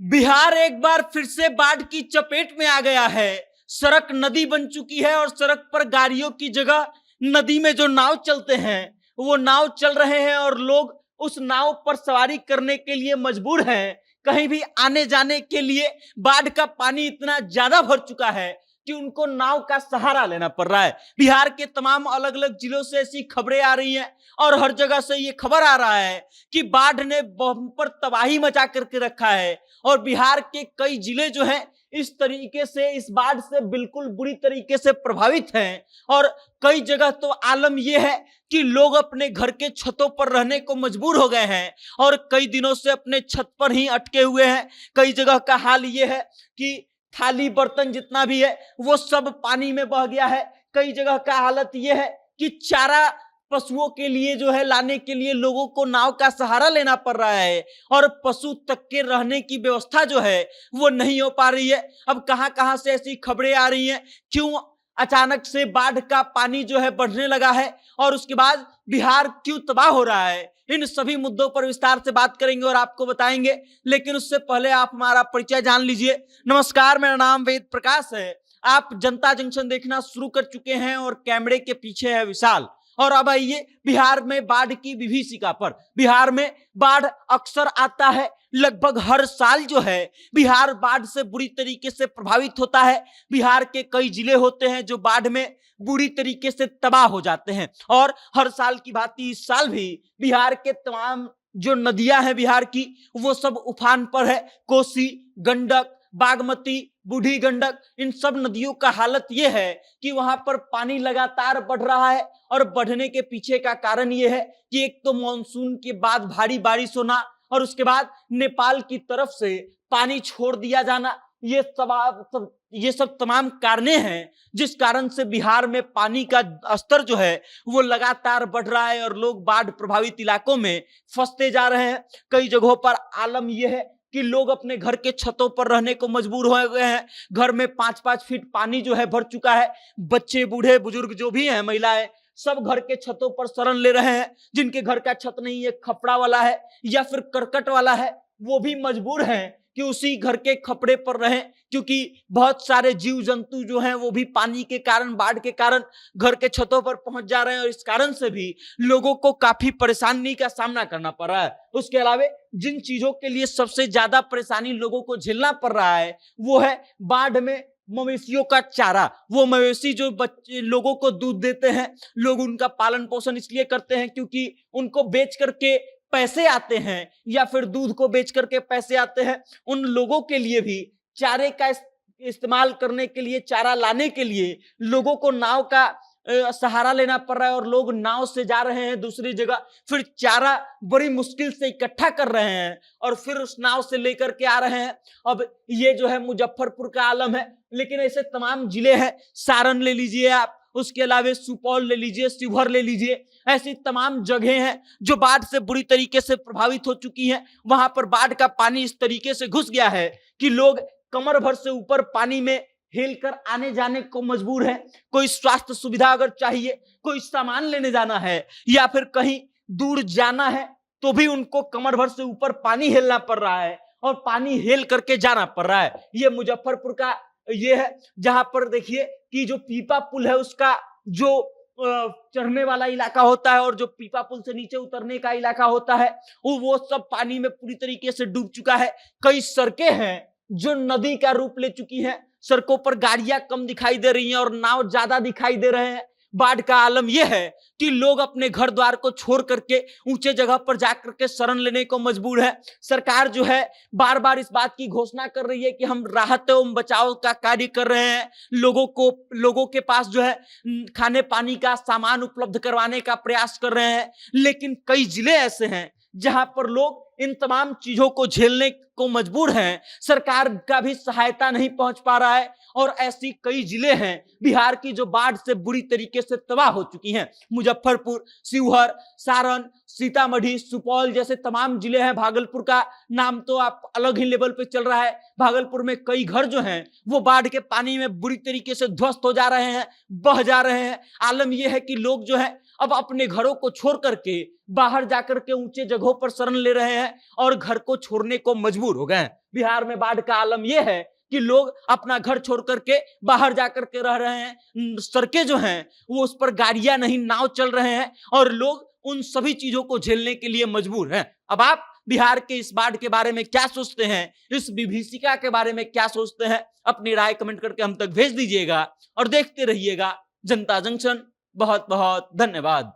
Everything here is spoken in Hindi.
बिहार एक बार फिर से बाढ़ की चपेट में आ गया है। सड़क नदी बन चुकी है और सड़क पर गाड़ियों की जगह नदी में जो नाव चलते हैं वो नाव चल रहे हैं और लोग उस नाव पर सवारी करने के लिए मजबूर हैं। कहीं भी आने जाने के लिए बाढ़ का पानी इतना ज्यादा भर चुका है कि उनको नाव का सहारा लेना पड़ रहा है। बिहार के तमाम अलग अलग जिलों से ऐसी खबरें आ रही हैं और हर जगह से ये खबर आ रहा है कि बाढ़ ने पर तबाही मचा करके रखा है और बिहार के कई जिले जो हैं इस तरीके से इस बाढ़ से बिल्कुल बुरी तरीके से प्रभावित हैं। और कई जगह तो आलम यह है कि लोग अपने घर के छतों पर रहने को मजबूर हो गए हैं और कई दिनों से अपने छत पर ही अटके हुए हैं। कई जगह का हाल यह है कि थाली बर्तन जितना भी है वो सब पानी में बह गया है। कई जगह का हालत यह है कि चारा पशुओं के लिए जो है लाने के लिए लोगों को नाव का सहारा लेना पड़ रहा है और पशु तक के रहने की व्यवस्था जो है वो नहीं हो पा रही है। अब कहां कहां से ऐसी खबरें आ रही हैं, क्यों अचानक से बाढ़ का पानी जो है बढ़ने लगा है और उसके बाद बिहार क्यों तबाह हो रहा है, इन सभी मुद्दों पर विस्तार से बात करेंगे और आपको बताएंगे। लेकिन उससे पहले आप हमारा परिचय जान लीजिए। नमस्कार, मेरा नाम वेद प्रकाश है। आप जनता जंक्शन देखना शुरू कर चुके हैं और कैमरे के पीछे है विशाल। और अब आइए बिहार में बाढ़ की विभीषिका पर। बिहार में बाढ़ अक्सर आता है, लगभग हर साल जो है बिहार बाढ़ से बुरी तरीके से प्रभावित होता है। बिहार के कई जिले होते हैं जो बाढ़ में बुरी तरीके से तबाह हो जाते हैं और हर साल की भांति इस साल भी बिहार के तमाम जो नदियां हैं बिहार की वो सब उफान पर है। कोसी, गंडक, बागमती, बूढ़ी गंडक, इन सब नदियों का हालत यह है कि वहां पर पानी लगातार बढ़ रहा है और बढ़ने के पीछे का कारण यह है कि एक तो मानसून के बाद भारी बारिश होना और उसके बाद नेपाल की तरफ से पानी छोड़ दिया जाना, ये सब तमाम कारणे हैं जिस कारण से बिहार में पानी का स्तर जो है वो लगातार बढ़ रहा है और लोग बाढ़ प्रभावित इलाकों में फंसते जा रहे हैं। कई जगहों पर आलम यह है कि लोग अपने घर के छतों पर रहने को मजबूर हो गए हैं। घर में 5-5 फीट पानी जो है भर चुका है। बच्चे, बूढ़े, बुजुर्ग जो भी हैं, महिलाएं, सब घर के छतों पर शरण ले रहे हैं। जिनके घर का छत नहीं है, खपड़ा वाला है या फिर करकट वाला है, वो भी मजबूर हैं कि उसी घर के खपड़े पर रहें, क्योंकि बहुत सारे जीव जंतु जो हैं वो भी पानी के कारण, बाढ़ के कारण घर के छतों पर पहुंच जा रहे हैं और इस कारण से भी लोगों को काफी परेशानी का सामना करना पड़ रहा है। उसके अलावा जिन चीजों के लिए सबसे ज्यादा परेशानी लोगों को झेलना पड़ रहा है वो है बाढ़ में मवेशियों का चारा। वो मवेशी जो बच्चे लोगों को दूध देते हैं, लोग उनका पालन पोषण इसलिए करते हैं क्योंकि उनको बेच करके पैसे आते हैं या फिर दूध को बेच करके पैसे आते हैं। उन लोगों के लिए भी चारे का इस्तेमाल करने के लिए, चारा लाने के लिए लोगों को नाव का सहारा लेना पड़ रहा है और लोग नाव से जा रहे हैं दूसरी जगह, फिर चारा बड़ी मुश्किल से इकट्ठा कर रहे हैं और फिर उस नाव से लेकर के आ रहे हैं। अब ये जो है मुजफ्फरपुर का आलम है, लेकिन ऐसे तमाम जिले हैं। सारण ले लीजिए आप, उसके अलावा सुपौल ले लीजिए, शिवहर ले लीजिए, ऐसी तमाम जगह हैं जो बाढ़ से बुरी तरीके से प्रभावित हो चुकी हैं। वहां पर बाढ़ का पानी इस तरीके से घुस गया है कि लोग कमर भर से ऊपर पानी में हिल कर आने जाने को मजबूर है। कोई स्वास्थ्य सुविधा अगर चाहिए, कोई सामान लेने जाना है या फिर कहीं दूर जाना है तो भी उनको कमर भर से ऊपर पानी हिलना पड़ रहा है और पानी हिल करके जाना पड़ रहा है। ये मुजफ्फरपुर का ये है जहां पर देखिए कि जो पीपा पुल है उसका जो चढ़ने वाला इलाका होता है और जो पीपा पुल से नीचे उतरने का इलाका होता है वो सब पानी में पूरी तरीके से डूब चुका है। कई सड़कें हैं जो नदी का रूप ले चुकी हैं। सड़कों पर गाड़ियां कम दिखाई दे रही हैं और नाव ज्यादा दिखाई दे रहे हैं। बाढ़ का आलम यह है कि लोग अपने घर द्वार को छोड़ करके ऊंचे जगह पर जाकर के शरण लेने को मजबूर है। सरकार जो है बार बार इस बात की घोषणा कर रही है कि हम राहत एवं बचाव का कार्य कर रहे हैं, लोगों के पास जो है खाने पानी का सामान उपलब्ध करवाने का प्रयास कर रहे हैं। लेकिन कई जिले ऐसे हैं जहां पर लोग इन तमाम चीजों को झेलने को मजबूर हैं। सरकार का भी सहायता नहीं पहुंच पा रहा है और ऐसी कई जिले हैं बिहार की जो बाढ़ से बुरी तरीके से तबाह हो चुकी हैं। मुजफ्फरपुर, शिवहर, सारण, सीतामढ़ी, सुपौल जैसे तमाम जिले हैं। भागलपुर का नाम तो आप अलग ही लेवल पे चल रहा है। भागलपुर में कई घर जो हैं वो बाढ़ के पानी में बुरी तरीके से ध्वस्त हो जा रहे हैं, बह जा रहे हैं। आलम यह है कि लोग जो है अब अपने घरों को छोड़ करके बाहर जाकर के ऊंचे जगहों पर शरण ले रहे हैं हैं और घर को छोड़ने को मजबूर हो गए हैं। बिहार में बाढ़ का आलम यह है कि लोग अपना घर छोड़ करके बाहर जाकर के रह रहे हैं। सड़कें जो हैं वो उस पर गाड़ियां नहीं, नाव चल रहे हैं और लोग उन सभी चीजों को झेलने के लिए मजबूर हैं। अब आप बिहार के इस बाढ़ के बारे में क्या सोचते हैं, इस विभीषिका के बारे में क्या सोचते हैं, अपनी राय कमेंट करके हम तक भेज दीजिएगा और देखते रहिएगा जनता जंक्शन। बहुत बहुत धन्यवाद।